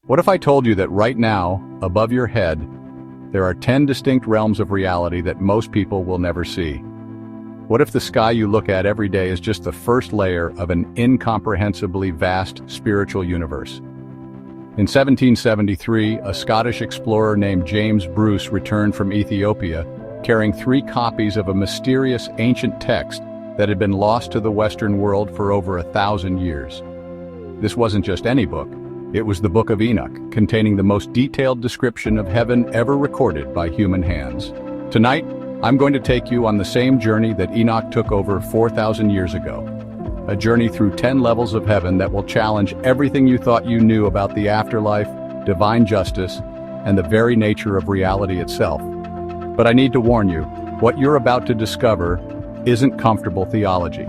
What if I told you that right now, above your head, there are 10 distinct realms of reality that most people will never see? What if the sky you look at every day is just the first layer of an incomprehensibly vast spiritual universe? In 1773, a Scottish explorer named James Bruce returned from Ethiopia, carrying 3 copies of a mysterious ancient text that had been lost to the Western world for over 1,000 years. This wasn't just any book. It was the Book of Enoch, containing the most detailed description of heaven ever recorded by human hands. Tonight, I'm going to take you on the same journey that Enoch took over 4,000 years ago. A journey through 10 levels of heaven that will challenge everything you thought you knew about the afterlife, divine justice, and the very nature of reality itself. But I need to warn you, what you're about to discover isn't comfortable theology.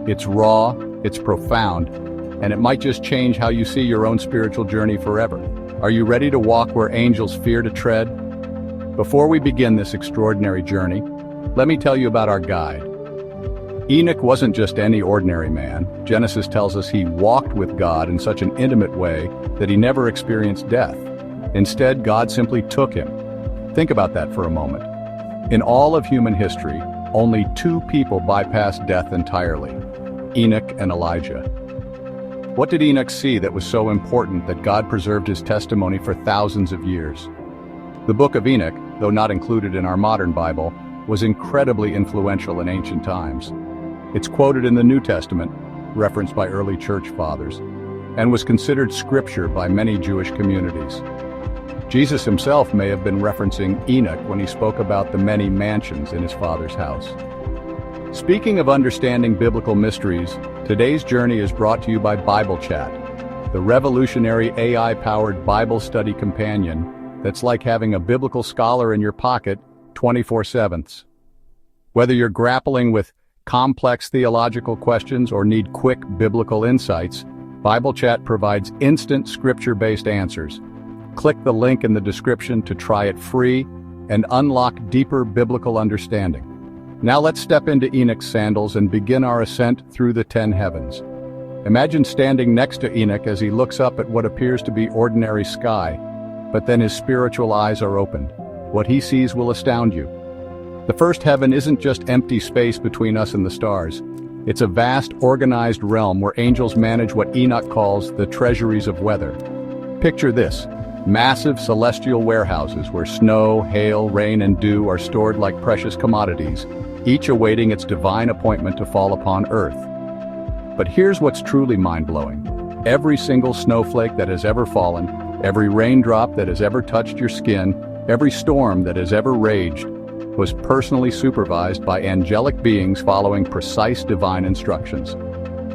It's raw, it's profound, and it might just change how you see your own spiritual journey forever. Are you ready to walk where angels fear to tread? Before we begin this extraordinary journey, let me tell you about our guide. Enoch wasn't just any ordinary man. Genesis tells us he walked with God in such an intimate way that he never experienced death. Instead, God simply took him. Think about that for a moment. In all of human history, only 2 people bypassed death entirely: Enoch and Elijah. What did Enoch see that was so important that God preserved his testimony for thousands of years? The Book of Enoch, though not included in our modern Bible, was incredibly influential in ancient times. It's quoted in the New Testament, referenced by early church fathers, and was considered scripture by many Jewish communities. Jesus himself may have been referencing Enoch when he spoke about the many mansions in his Father's house. Speaking of understanding biblical mysteries, today's journey is brought to you by Bible Chat, the revolutionary AI-powered Bible study companion that's like having a biblical scholar in your pocket 24/7. Whether you're grappling with complex theological questions or need quick biblical insights, Bible Chat provides instant scripture-based answers. Click the link in the description to try it free and unlock deeper biblical understanding. Now let's step into Enoch's sandals and begin our ascent through the 10 heavens. Imagine standing next to Enoch as he looks up at what appears to be ordinary sky, but then his spiritual eyes are opened. What he sees will astound you. The first heaven isn't just empty space between us and the stars. It's a vast, organized realm where angels manage what Enoch calls the treasuries of weather. Picture this: massive celestial warehouses where snow, hail, rain, and dew are stored like precious commodities, each awaiting its divine appointment to fall upon Earth. But here's what's truly mind-blowing. Every single snowflake that has ever fallen, every raindrop that has ever touched your skin, every storm that has ever raged, was personally supervised by angelic beings following precise divine instructions.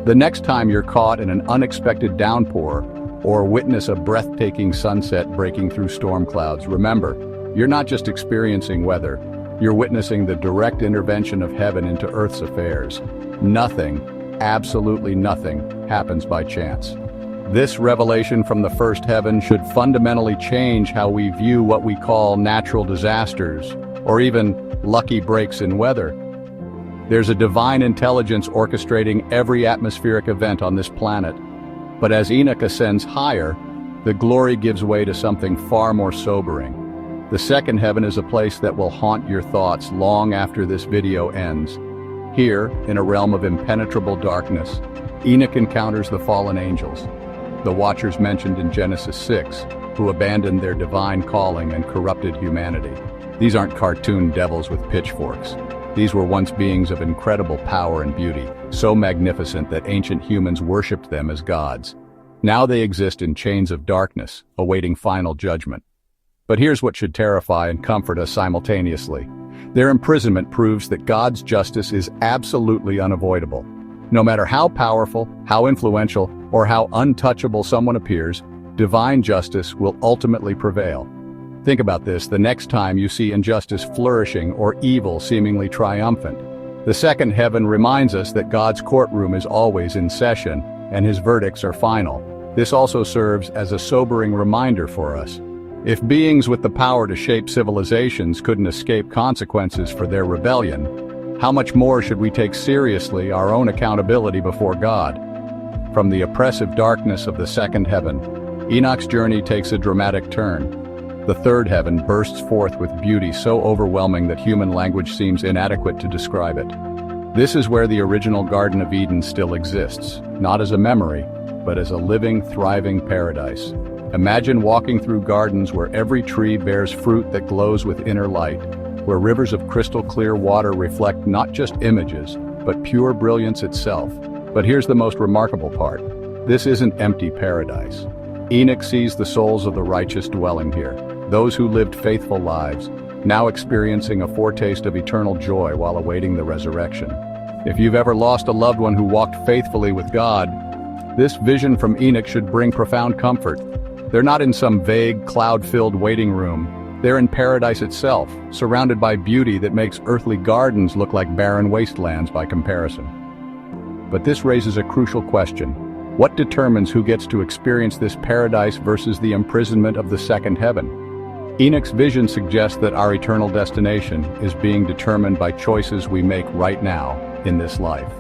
The next time you're caught in an unexpected downpour or witness a breathtaking sunset breaking through storm clouds, remember, you're not just experiencing weather, you're witnessing the direct intervention of heaven into Earth's affairs. Nothing, absolutely nothing, happens by chance. This revelation from the first heaven should fundamentally change how we view what we call natural disasters, or even lucky breaks in weather. There's a divine intelligence orchestrating every atmospheric event on this planet. But as Enoch ascends higher, the glory gives way to something far more sobering. The second heaven is a place that will haunt your thoughts long after this video ends. Here, in a realm of impenetrable darkness, Enoch encounters the fallen angels, the watchers mentioned in Genesis 6, who abandoned their divine calling and corrupted humanity. These aren't cartoon devils with pitchforks. These were once beings of incredible power and beauty, so magnificent that ancient humans worshipped them as gods. Now they exist in chains of darkness, awaiting final judgment. But here's what should terrify and comfort us simultaneously. Their imprisonment proves that God's justice is absolutely unavoidable. No matter how powerful, how influential, or how untouchable someone appears, divine justice will ultimately prevail. Think about this the next time you see injustice flourishing or evil seemingly triumphant. The second heaven reminds us that God's courtroom is always in session, and his verdicts are final. This also serves as a sobering reminder for us. If beings with the power to shape civilizations couldn't escape consequences for their rebellion, how much more should we take seriously our own accountability before God? From the oppressive darkness of the second heaven, Enoch's journey takes a dramatic turn. The third heaven bursts forth with beauty so overwhelming that human language seems inadequate to describe it. This is where the original Garden of Eden still exists, not as a memory, but as a living, thriving paradise. Imagine walking through gardens where every tree bears fruit that glows with inner light, where rivers of crystal clear water reflect not just images, but pure brilliance itself. But here's the most remarkable part. This isn't empty paradise. Enoch sees the souls of the righteous dwelling here, those who lived faithful lives, now experiencing a foretaste of eternal joy while awaiting the resurrection. If you've ever lost a loved one who walked faithfully with God, this vision from Enoch should bring profound comfort. They're not in some vague, cloud-filled waiting room. They're in paradise itself, surrounded by beauty that makes earthly gardens look like barren wastelands by comparison. But this raises a crucial question. What determines who gets to experience this paradise versus the imprisonment of the second heaven? Enoch's vision suggests that our eternal destination is being determined by choices we make right now in this life.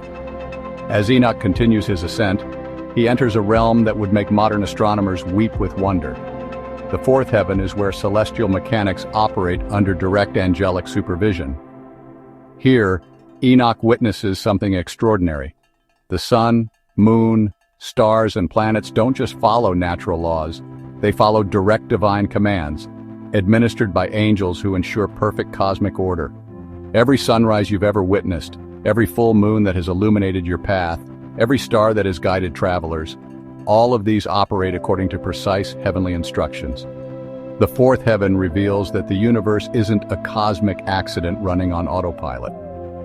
As Enoch continues his ascent, he enters a realm that would make modern astronomers weep with wonder. The fourth heaven is where celestial mechanics operate under direct angelic supervision. Here, Enoch witnesses something extraordinary. The sun, moon, stars, and planets don't just follow natural laws, they follow direct divine commands, administered by angels who ensure perfect cosmic order. Every sunrise you've ever witnessed, every full moon that has illuminated your path, every star that has guided travelers, all of these operate according to precise heavenly instructions. The fourth heaven reveals that the universe isn't a cosmic accident running on autopilot.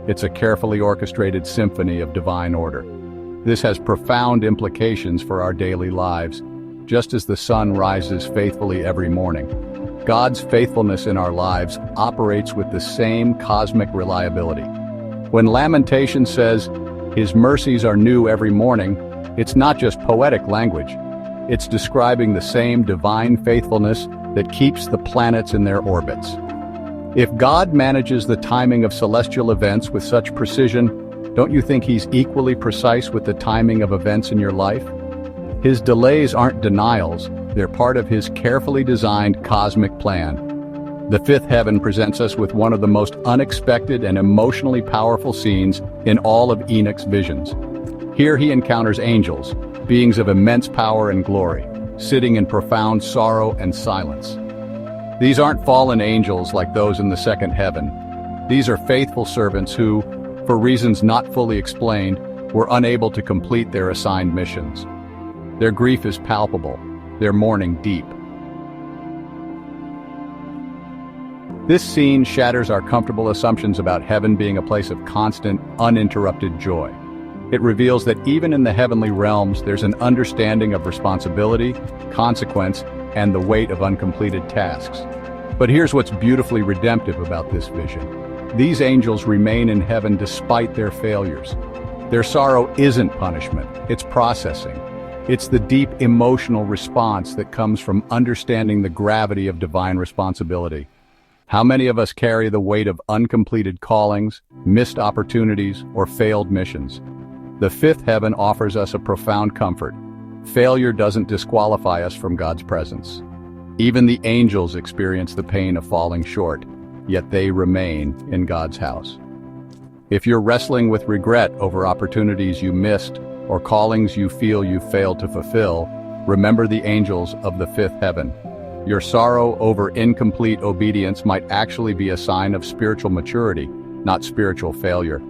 It's a carefully orchestrated symphony of divine order. This has profound implications for our daily lives, just as the sun rises faithfully every morning. God's faithfulness in our lives operates with the same cosmic reliability. When Lamentation says, "His mercies are new every morning," it's not just poetic language. It's describing the same divine faithfulness that keeps the planets in their orbits. If God manages the timing of celestial events with such precision, don't you think He's equally precise with the timing of events in your life? His delays aren't denials, they're part of His carefully designed cosmic plan. The fifth heaven presents us with one of the most unexpected and emotionally powerful scenes in all of Enoch's visions. Here he encounters angels, beings of immense power and glory, sitting in profound sorrow and silence. These aren't fallen angels like those in the second heaven. These are faithful servants who, for reasons not fully explained, were unable to complete their assigned missions. Their grief is palpable, their mourning deep. This scene shatters our comfortable assumptions about heaven being a place of constant, uninterrupted joy. It reveals that even in the heavenly realms, there's an understanding of responsibility, consequence, and the weight of uncompleted tasks. But here's what's beautifully redemptive about this vision. These angels remain in heaven despite their failures. Their sorrow isn't punishment, it's processing. It's the deep emotional response that comes from understanding the gravity of divine responsibility. How many of us carry the weight of uncompleted callings, missed opportunities, or failed missions? The fifth heaven offers us a profound comfort. Failure doesn't disqualify us from God's presence. Even the angels experience the pain of falling short, yet they remain in God's house. If you're wrestling with regret over opportunities you missed or callings you feel you failed to fulfill, remember the angels of the fifth heaven. Your sorrow over incomplete obedience might actually be a sign of spiritual maturity, not spiritual failure.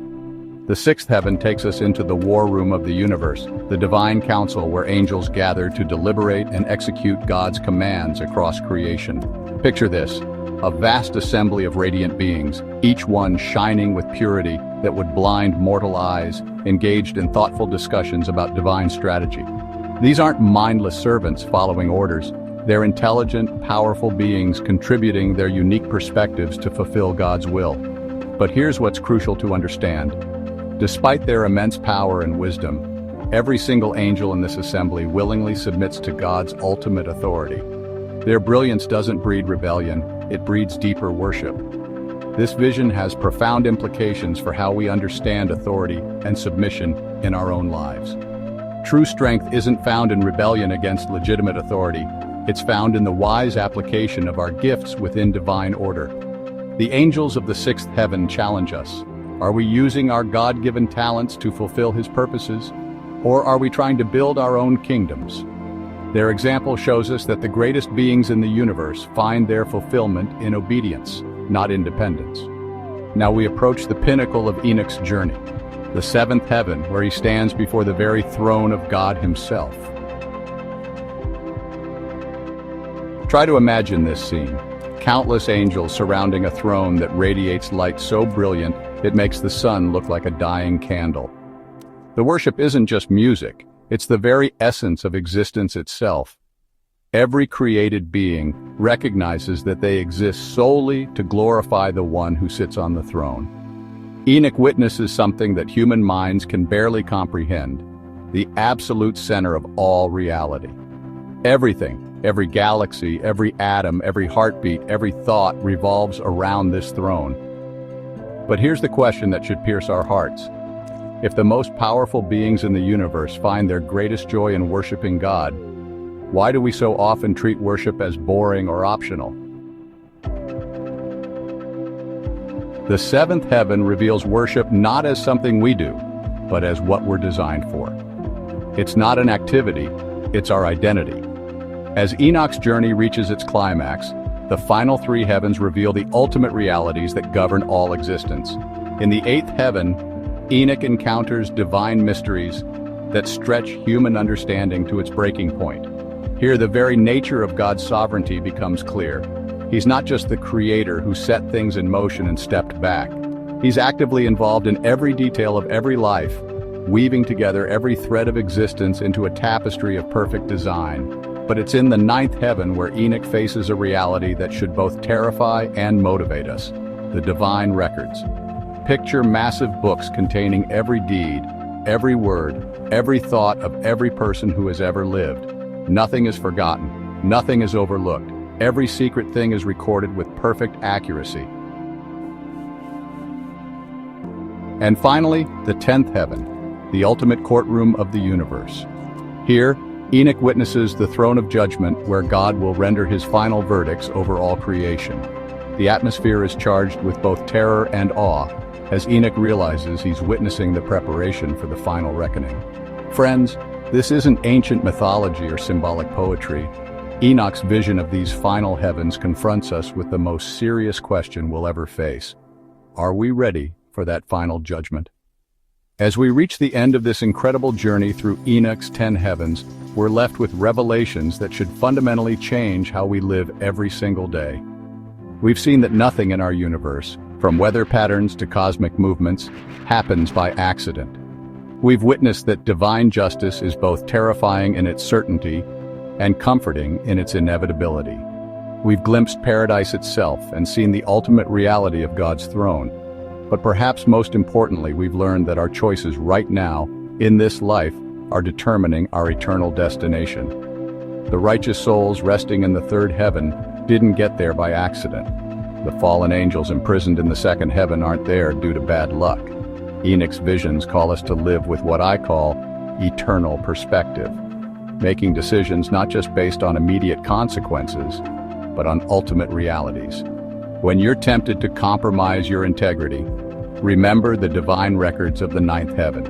The sixth heaven takes us into the war room of the universe, the divine council where angels gather to deliberate and execute God's commands across creation. Picture this, a vast assembly of radiant beings, each one shining with purity that would blind mortal eyes, engaged in thoughtful discussions about divine strategy. These aren't mindless servants following orders. They're intelligent, powerful beings contributing their unique perspectives to fulfill God's will. But here's what's crucial to understand. Despite their immense power and wisdom, every single angel in this assembly willingly submits to God's ultimate authority. Their brilliance doesn't breed rebellion, it breeds deeper worship. This vision has profound implications for how we understand authority and submission in our own lives. True strength isn't found in rebellion against legitimate authority. It's found in the wise application of our gifts within divine order. The angels of the sixth heaven challenge us. Are we using our God-given talents to fulfill His purposes? Or are we trying to build our own kingdoms? Their example shows us that the greatest beings in the universe find their fulfillment in obedience, not independence. Now we approach the pinnacle of Enoch's journey, the seventh heaven, where he stands before the very throne of God Himself. Try to imagine this scene. Countless angels surrounding a throne that radiates light so brilliant it makes the sun look like a dying candle. The worship isn't just music, it's the very essence of existence itself. Every created being recognizes that they exist solely to glorify the one who sits on the throne. Enoch witnesses something that human minds can barely comprehend, the absolute center of all reality. Everything, every galaxy, every atom, every heartbeat, every thought revolves around this throne. But here's the question that should pierce our hearts. If the most powerful beings in the universe find their greatest joy in worshiping God, why do we so often treat worship as boring or optional? The seventh heaven reveals worship not as something we do, but as what we're designed for. It's not an activity, it's our identity. As Enoch's journey reaches its climax, the final three heavens reveal the ultimate realities that govern all existence. In the eighth heaven, Enoch encounters divine mysteries that stretch human understanding to its breaking point. Here, the very nature of God's sovereignty becomes clear. He's not just the creator who set things in motion and stepped back. He's actively involved in every detail of every life, weaving together every thread of existence into a tapestry of perfect design. But it's in the ninth heaven where Enoch faces a reality that should both terrify and motivate us: the divine records. Picture massive books containing every deed, every word, every thought of every person who has ever lived. Nothing is forgotten, nothing is overlooked. Every secret thing is recorded with perfect accuracy. And finally, the 10th heaven, the ultimate courtroom of the universe. Here, Enoch witnesses the throne of judgment where God will render His final verdicts over all creation. The atmosphere is charged with both terror and awe, as Enoch realizes he's witnessing the preparation for the final reckoning. Friends, this isn't ancient mythology or symbolic poetry. Enoch's vision of these final heavens confronts us with the most serious question we'll ever face. Are we ready for that final judgment? As we reach the end of this incredible journey through Enoch's 10 heavens, we're left with revelations that should fundamentally change how we live every single day. We've seen that nothing in our universe, from weather patterns to cosmic movements, happens by accident. We've witnessed that divine justice is both terrifying in its certainty and comforting in its inevitability. We've glimpsed paradise itself and seen the ultimate reality of God's throne. But perhaps most importantly, we've learned that our choices right now, in this life, are determining our eternal destination. The righteous souls resting in the third heaven didn't get there by accident. The fallen angels imprisoned in the second heaven aren't there due to bad luck. Enoch's visions call us to live with what I call eternal perspective, making decisions not just based on immediate consequences, but on ultimate realities. When you're tempted to compromise your integrity, remember the divine records of the ninth heaven.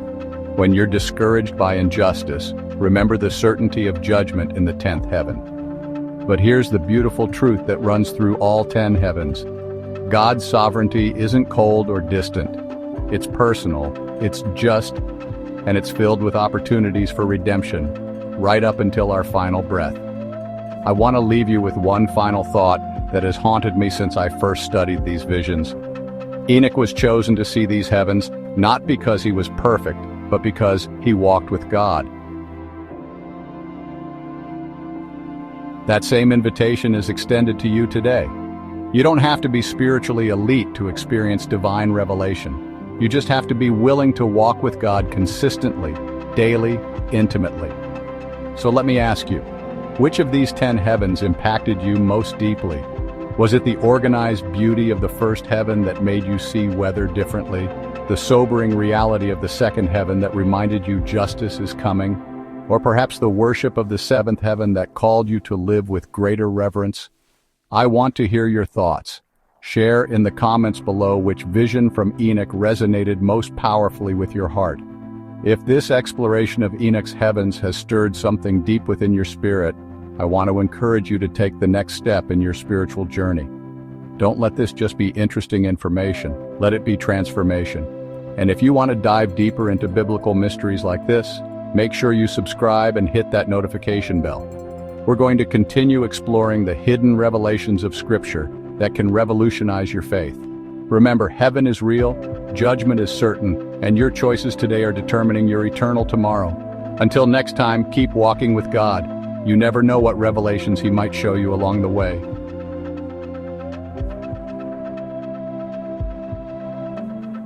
When you're discouraged by injustice, remember the certainty of judgment in the 10th heaven. But here's the beautiful truth that runs through all 10 heavens. God's sovereignty isn't cold or distant. It's personal, it's just, and it's filled with opportunities for redemption, right up until our final breath. I want to leave you with one final thought that has haunted me since I first studied these visions. Enoch was chosen to see these heavens not because he was perfect, but because he walked with God. That same invitation is extended to you today. You don't have to be spiritually elite to experience divine revelation. You just have to be willing to walk with God consistently, daily, intimately. So let me ask you, which of these 10 heavens impacted you most deeply? Was it the organized beauty of the first heaven that made you see weather differently? The sobering reality of the second heaven that reminded you justice is coming? Or perhaps the worship of the seventh heaven that called you to live with greater reverence? I want to hear your thoughts. Share in the comments below which vision from Enoch resonated most powerfully with your heart. If this exploration of Enoch's heavens has stirred something deep within your spirit, I want to encourage you to take the next step in your spiritual journey. Don't let this just be interesting information. Let it be transformation. And if you want to dive deeper into biblical mysteries like this, make sure you subscribe and hit that notification bell. We're going to continue exploring the hidden revelations of Scripture that can revolutionize your faith. Remember, heaven is real, judgment is certain, and your choices today are determining your eternal tomorrow. Until next time, keep walking with God. You never know what revelations He might show you along the way.